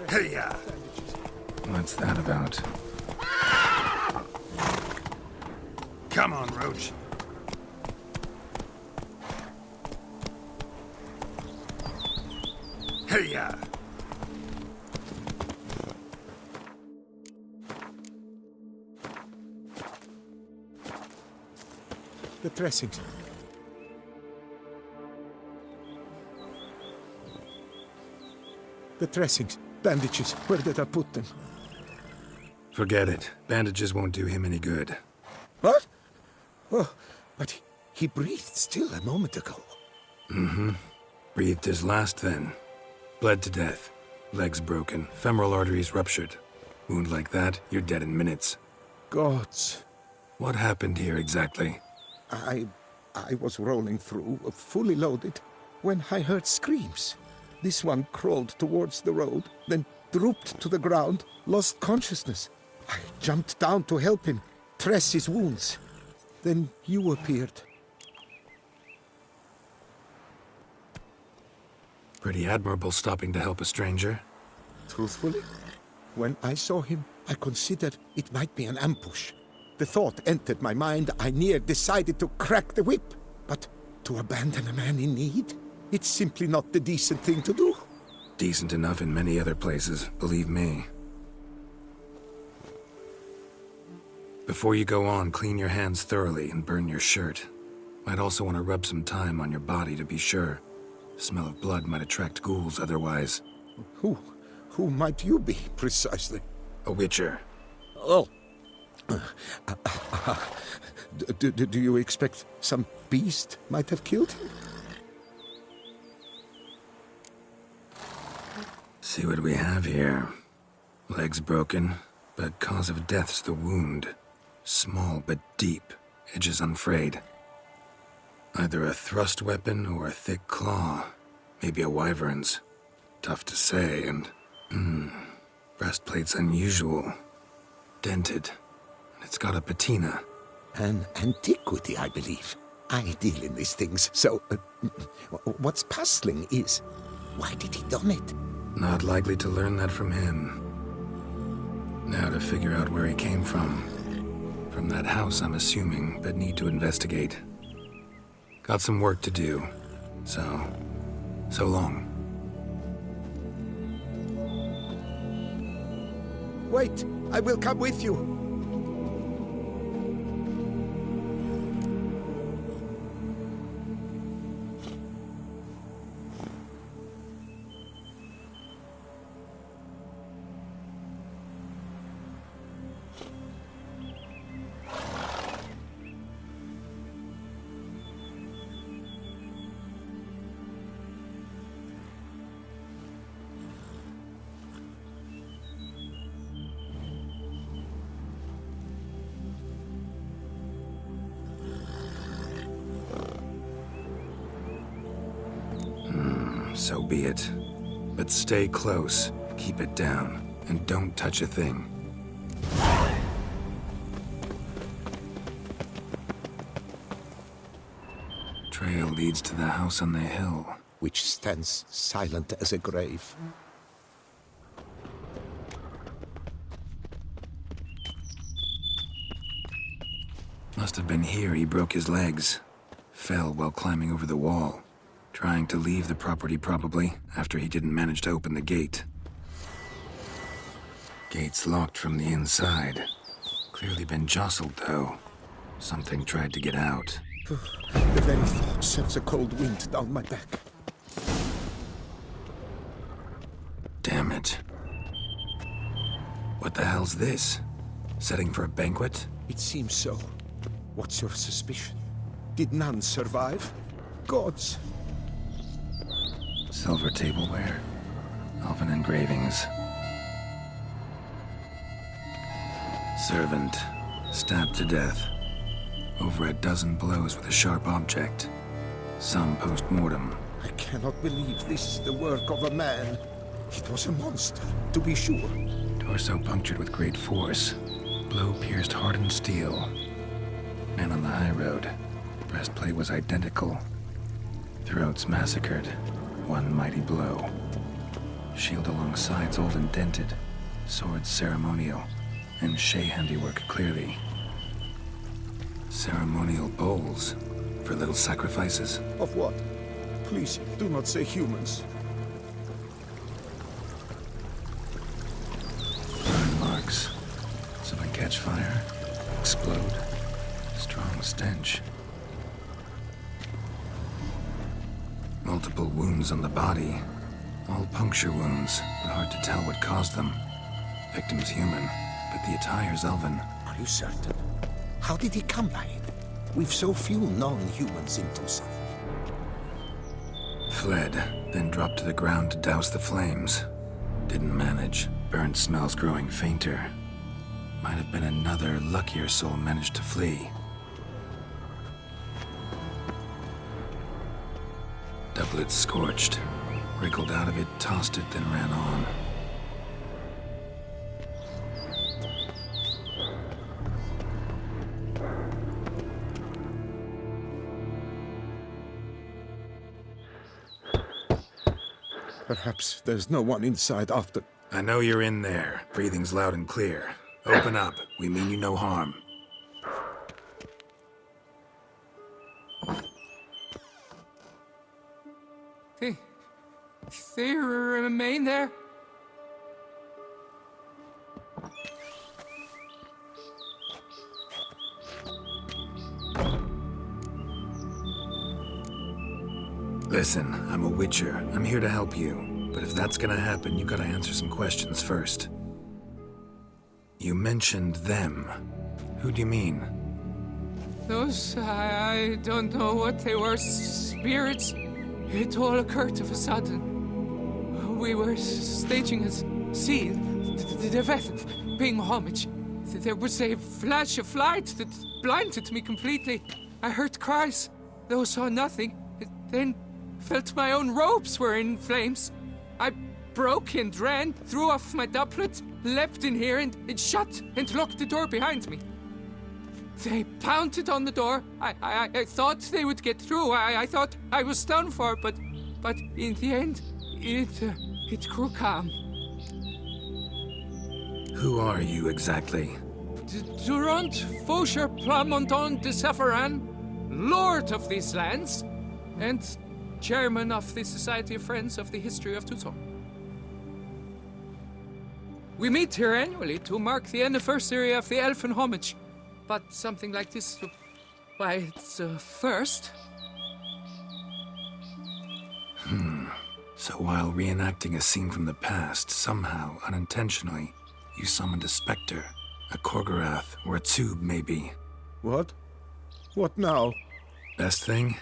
Hey-ya! What's that about? Come on, Roach. Hey-ya! The dressings. The dressings. Bandages. Where did I put them? Forget it. Bandages won't do him any good. What? Oh, but he breathed still a moment ago. Mm-hmm. Breathed his last then. Bled to death. Legs broken. Femoral arteries ruptured. Wound like that, you're dead in minutes. Gods. What happened here exactly? I was rolling through, fully loaded, when I heard screams. This one crawled towards the road, then drooped to the ground, lost consciousness. I jumped down to help him, dress his wounds. Then you appeared. Pretty admirable stopping to help a stranger. Truthfully, when I saw him, I considered it might be an ambush. The thought entered my mind, I near decided to crack the whip. But to abandon a man in need? It's simply not the decent thing to do. Decent enough in many other places, believe me. Before you go on, clean your hands thoroughly and burn your shirt. Might also want to rub some thyme on your body to be sure. Smell of blood might attract ghouls otherwise. Who might you be, precisely? A witcher. Oh. Do you expect some beast might have killed him? See what we have here. Legs broken, but cause of death's the wound. Small but deep, edges unfrayed. Either a thrust weapon or a thick claw. Maybe a wyvern's. Tough to say, and... breastplate's unusual. Dented. And it's got a patina. An antiquity, I believe. I deal in these things, so... what's puzzling is... why did he don it? Not likely to learn that from him. Now to figure out where he came from. From that house, I'm assuming, but need to investigate. Got some work to do. So long. Wait, I will come with you. So be it. But stay close, keep it down, and don't touch a thing. Trail leads to the house on the hill. Which stands silent as a grave. Must have been here he broke his legs. Fell while climbing over the wall. Trying to leave the property probably, after he didn't manage to open the gate. Gate's locked from the inside. Clearly been jostled though. Something tried to get out. The very thought sends a cold wind down my back. Damn it. What the hell's this? Setting for a banquet? It seems so. What's your suspicion? Did none survive? Gods! Silver tableware. Elven engravings. Servant. Stabbed to death. Over a dozen blows with a sharp object. Some post-mortem. I cannot believe this is the work of a man. It was a monster, to be sure. Torso punctured with great force. Blow pierced hardened steel. Man on the high road. Breastplate was identical. Throats massacred. One mighty blow. Shield along sides old and dented. Swords ceremonial. And Shay handiwork clearly. Ceremonial bowls. For little sacrifices. Of what? Please, do not say humans. Burn marks. Something catch fire. Explode. Strong stench. Multiple wounds on the body. All puncture wounds, but hard to tell what caused them. Victim's human, but the attire's elven. Are you certain? How did he come by it? We've so few non-humans in Tucson. Fled, then dropped to the ground to douse the flames. Didn't manage. Burnt smells growing fainter. Might have been another luckier soul managed to flee. Doublet scorched. Wriggled out of it, tossed it, then ran on. Perhaps there's no one inside after... I know you're in there. Breathing's loud and clear. Open up. We mean you no harm. They remain there? Listen, I'm a witcher. I'm here to help you. But if that's gonna happen, you gotta answer some questions first. You mentioned them. Who do you mean? Those, I don't know what they were. Spirits. It all occurred of a sudden. We were staging a scene. The event of paying homage. There was a flash of light that blinded me completely. I heard cries, though saw nothing. Then felt my own robes were in flames. I broke and ran, threw off my doublet, leapt in here and shut and locked the door behind me. They pounded on the door. I thought they would get through. I thought I was done for, but in the end, it grew calm. Who are you exactly? Durant Faucher Plamondon de Safaran, Lord of these lands, and Chairman of the Society of Friends of the History of Tucson. We meet here annually to mark the anniversary of the Elfin Homage. But something like this, why, it's a first. So while reenacting a scene from the past, somehow, unintentionally, you summoned a specter, a Korgorath, or a tube, maybe. What? What now? Best thing?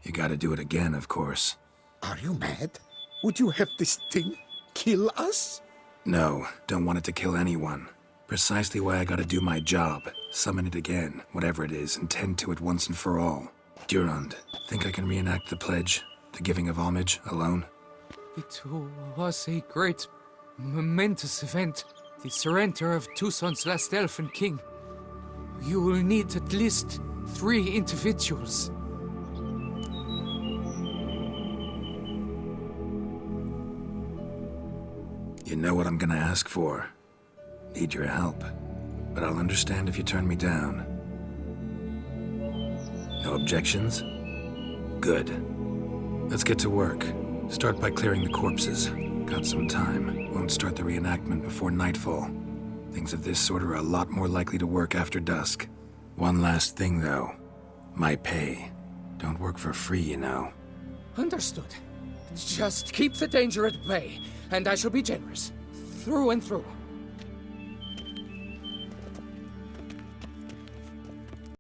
You gotta do it again, of course. Are you mad? Would you have this thing kill us? No, don't want it to kill anyone. Precisely why I gotta do my job. Summon it again, whatever it is, and tend to it once and for all. Durand, think I can reenact the pledge, the giving of homage, alone? It was a great, momentous event. The surrender of Tucson's last elfin king. You will need at least 3 individuals. You know what I'm gonna ask for. Need your help. But I'll understand if you turn me down. No objections? Good. Let's get to work. Start by clearing the corpses. Got some time. Won't start the reenactment before nightfall. Things of this sort are a lot more likely to work after dusk. One last thing, though. My pay. Don't work for free, you know. Understood. Just keep the danger at bay, and I shall be generous. Through and through.